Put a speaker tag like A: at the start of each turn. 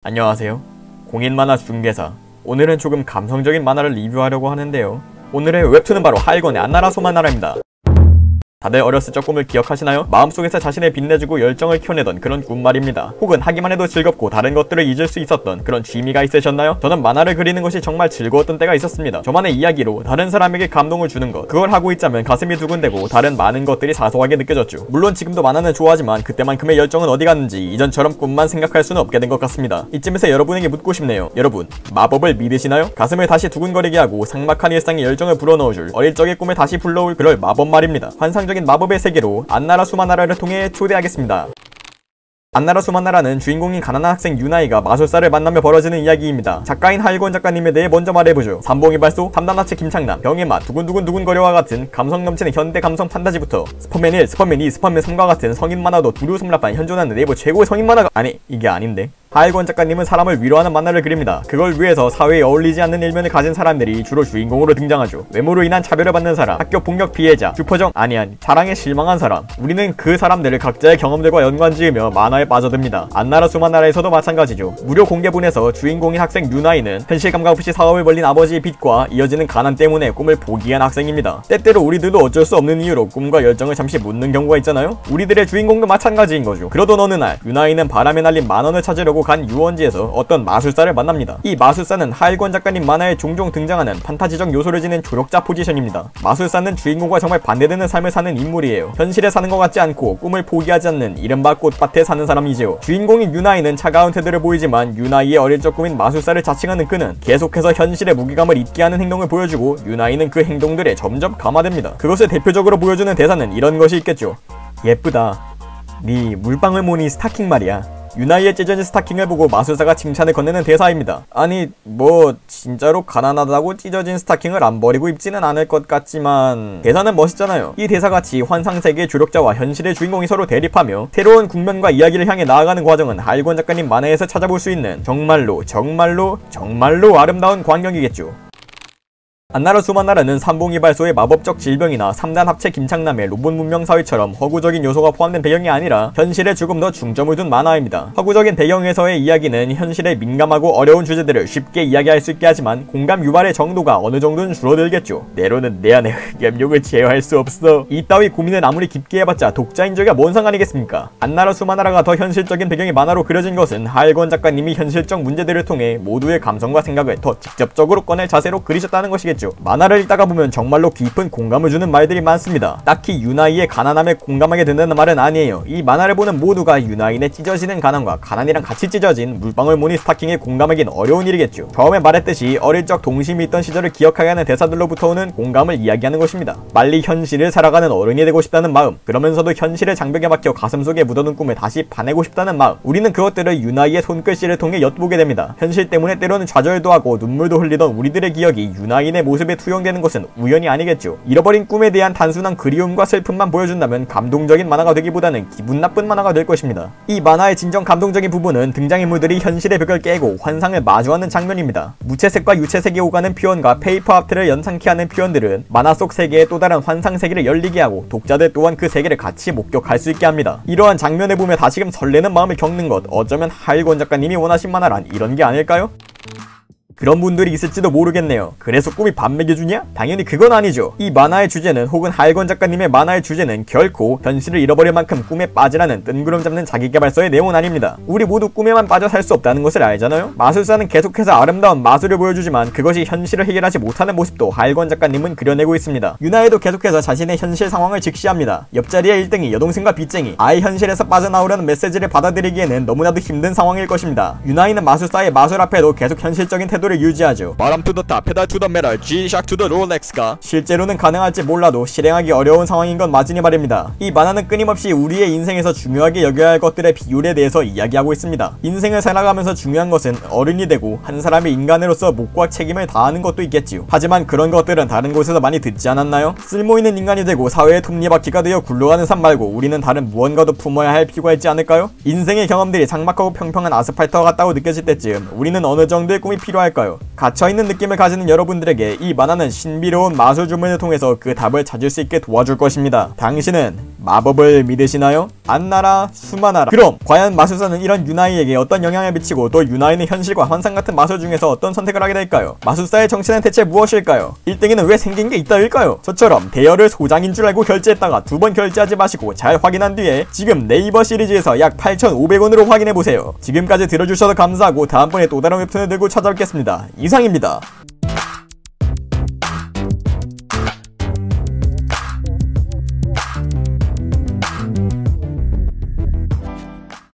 A: 안녕하세요. 공인만화 중개사. 오늘은 조금 감성적인 만화를 리뷰하려고 하는데요. 오늘의 웹툰은 바로 하이건의 안나라 소만나라입니다. 다들 어렸을 적 꿈을 기억하시나요? 마음속에서 자신을 빛내주고 열정을 키워내던 그런 꿈 말입니다. 혹은 하기만 해도 즐겁고 다른 것들을 잊을 수 있었던 그런 취미가 있으셨나요? 저는 만화를 그리는 것이 정말 즐거웠던 때가 있었습니다. 저만의 이야기로 다른 사람에게 감동을 주는 것, 그걸 하고 있자면 가슴이 두근대고 다른 많은 것들이 사소하게 느껴졌죠. 물론 지금도 만화는 좋아하지만 그때만큼의 열정은 어디 갔는지 이전처럼 꿈만 생각할 수는 없게 된 것 같습니다. 이쯤에서 여러분에게 묻고 싶네요. 여러분, 마법을 믿으시나요? 가슴을 다시 두근거리게 하고 삭막한 일상에 열정을 불어넣어줄, 어릴 적의 꿈을 다시 불러올 그럴 마법 말입니다. 환상적인 마법의 세계로 안나라 수만나라를 통해 초대하겠습니다. 안나라 수만나라는 주인공인 가난한 학생 유나이가 마술사를 만나며 벌어지는 이야기입니다. 작가인 하이건 작가님에 대해 먼저 말해보죠. 삼봉이발소, 3단아체 김창남, 병의 맛, 두근두근두근거려와 같은 감성 넘치는 현대 감성 판타지부터 스퍼맨 1, 스퍼맨 2, 스퍼맨 3과 같은 성인 만화도 두루섬랍한 현존하는 네이버 최고의 성인 만화가 이게 아닌데. 하이건 작가님은 사람을 위로하는 만화를 그립니다. 그걸 위해서 사회에 어울리지 않는 일면을 가진 사람들이 주로 주인공으로 등장하죠. 외모로 인한 차별을 받는 사람, 학교 폭력 피해자, 슈퍼정 사랑에 실망한 사람. 우리는 그 사람들을 각자의 경험들과 연관지으며 만화에 빠져듭니다. 안나라 수만나라에서도 마찬가지죠. 무료 공개본에서 주인공인 학생 유나이는 현실 감각 없이 사업을 벌린 아버지의 빚과 이어지는 가난 때문에 꿈을 포기한 학생입니다. 때때로 우리들도 어쩔 수 없는 이유로 꿈과 열정을 잠시 묻는 경우가 있잖아요. 우리들의 주인공도 마찬가지인 거죠. 그러던 어느 날 유나이는 바람에 날린 만원을 찾으려고 간 유원지에서 어떤 마술사를 만납니다. 이 마술사는 하이건 작가님 만화에 종종 등장하는 판타지적 요소를 지닌 조력자 포지션입니다. 마술사는 주인공과 정말 반대되는 삶을 사는 인물이에요. 현실에 사는 것 같지 않고 꿈을 포기하지 않는 이른바 꽃밭에 사는 사람이지요. 주인공인 유나이는 차가운 태도를 보이지만 유나이의 어릴 적 꿈인 마술사를 자칭하는 그는 계속해서 현실의 무게감을 잊게 하는 행동을 보여주고 유나이는 그 행동들에 점점 감화됩니다. 그것을 대표적으로 보여주는 대사는 이런 것이 있겠죠. 예쁘다. 네 물방울무늬 스타킹 말이야. 유나이의 찢어진 스타킹을 보고 마술사가 칭찬을 건네는 대사입니다. 아니 뭐 진짜로 가난하다고 찢어진 스타킹을 안 버리고 입지는 않을 것 같지만 대사는 멋있잖아요. 이 대사같이 환상세계의 조력자와 현실의 주인공이 서로 대립하며 새로운 국면과 이야기를 향해 나아가는 과정은 하이건 작가님 만화에서 찾아볼 수 있는 정말로 아름다운 광경이겠죠. 안나라 수만나라는 삼봉이발소의 마법적 질병이나 3단 합체 김창남의 로봇 문명 사회처럼 허구적인 요소가 포함된 배경이 아니라 현실에 조금 더 중점을 둔 만화입니다. 허구적인 배경에서의 이야기는 현실에 민감하고 어려운 주제들을 쉽게 이야기할 수 있게 하지만 공감 유발의 정도가 어느 정도는 줄어들겠죠. 때로는 내 안에 흑염룡을 제어할 수 없어. 이따위 고민을 아무리 깊게 해봤자 독자인 적이 뭔 상관이겠습니까? 안나라 수만나라가 더 현실적인 배경의 만화로 그려진 것은 하이건 작가님이 현실적 문제들을 통해 모두의 감성과 생각을 더 직접적으로 꺼낼 자세로 그리셨다는 것이겠죠. 만화를 읽다가 보면 정말로 깊은 공감을 주는 말들이 많습니다. 딱히 유나이의 가난함에 공감하게 된다는 말은 아니에요. 이 만화를 보는 모두가 유나이의 찢어지는 가난과 가난이랑 같이 찢어진 물방울 무늬 스타킹에 공감하긴 어려운 일이겠죠. 처음에 말했듯이 어릴 적 동심이 있던 시절을 기억하게 하는 대사들로부터 오는 공감을 이야기하는 것입니다. 빨리 현실을 살아가는 어른이 되고 싶다는 마음, 그러면서도 현실의 장벽에 박혀 가슴속에 묻어둔 꿈을 다시 파내고 싶다는 마음. 우리는 그것들을 유나이의 손글씨를 통해 엿보게 됩니다. 현실 때문에 때로는 좌절도 하고 눈물도 흘리던 우리들의 기억이 유나이의 모습에 투영되는 것은 우연이 아니겠죠. 잃어버린 꿈에 대한 단순한 그리움과 슬픔만 보여준다면 감동적인 만화가 되기보다는 기분 나쁜 만화가 될 것입니다. 이 만화의 진정 감동적인 부분은 등장인물들이 현실의 벽을 깨고 환상을 마주하는 장면입니다. 무채색과 유채색이 오가는 표현과 페이퍼 아트를 연상케 하는 표현들은 만화 속 세계에 또 다른 환상 세계를 열리게 하고 독자들 또한 그 세계를 같이 목격할 수 있게 합니다. 이러한 장면을 보며 다시금 설레는 마음을 겪는 것, 어쩌면 하이건 작가님이 원하신 만화란 이런 게 아닐까요? 그런 분들이 있을지도 모르겠네요. 그래서 꿈이 밥 먹여주냐? 당연히 그건 아니죠. 이 만화의 주제는 혹은 하이건 작가님의 만화의 주제는 결코 현실을 잃어버릴 만큼 꿈에 빠지라는 뜬구름 잡는 자기계발서의 내용은 아닙니다. 우리 모두 꿈에만 빠져 살 수 없다는 것을 알잖아요. 마술사는 계속해서 아름다운 마술을 보여주지만 그것이 현실을 해결하지 못하는 모습도 하이건 작가님은 그려내고 있습니다. 유나이도 계속해서 자신의 현실 상황을 직시합니다. 옆자리의 1등이 여동생과 빚쟁이, 아예 현실에서 빠져나오려는 메시지를 받아들이기에는 너무나도 힘든 상황일 것입니다. 유나이는 마술사의 마술 앞에도 계속 현실적인 태도를 유지하죠. 바람 투 더 탑, 페달 투 더 메달, G샥 투 더 롤렉스가 실제로는 가능할지 몰라도 실행하기 어려운 상황인 건 맞으니 말입니다. 이 만화는 끊임없이 우리의 인생에서 중요하게 여겨야 할 것들의 비율에 대해서 이야기하고 있습니다. 인생을 살아가면서 중요한 것은 어른이 되고 한 사람의 인간으로서 몫과 책임을 다하는 것도 있겠지요. 하지만 그런 것들은 다른 곳에서 많이 듣지 않았나요? 쓸모있는 인간이 되고 사회의 톱니바퀴가 되어 굴러가는 삶 말고 우리는 다른 무언가도 품어야 할 필요가 있지 않을까요? 인생의 경험들이 장막하고 평평한 아스팔트와 같다고 느껴질 때쯤 우리는 어느 정도의 꿈이 필요할까요? 무엇일까요? 갇혀있는 느낌을 가지는 여러분들에게 이 만화는 신비로운 마술 주문을 통해서 그 답을 찾을 수 있게 도와줄 것입니다. 당신은 마법을 믿으시나요? 안나라 수만나라. 그럼 과연 마술사는 이런 유나이에게 어떤 영향을 미치고 또 유나이는 현실과 환상 같은 마술 중에서 어떤 선택을 하게 될까요? 마술사의 정체는 대체 무엇일까요? 1등에는 왜 생긴 게 있다일까요? 저처럼 대여를 소장인 줄 알고 결제했다가 두 번 결제하지 마시고 잘 확인한 뒤에 지금 네이버 시리즈에서 약 8,500원으로 확인해보세요. 지금까지 들어주셔서 감사하고 다음번에 또 다른 웹툰을 들고 찾아뵙겠습니다. 이상입니다.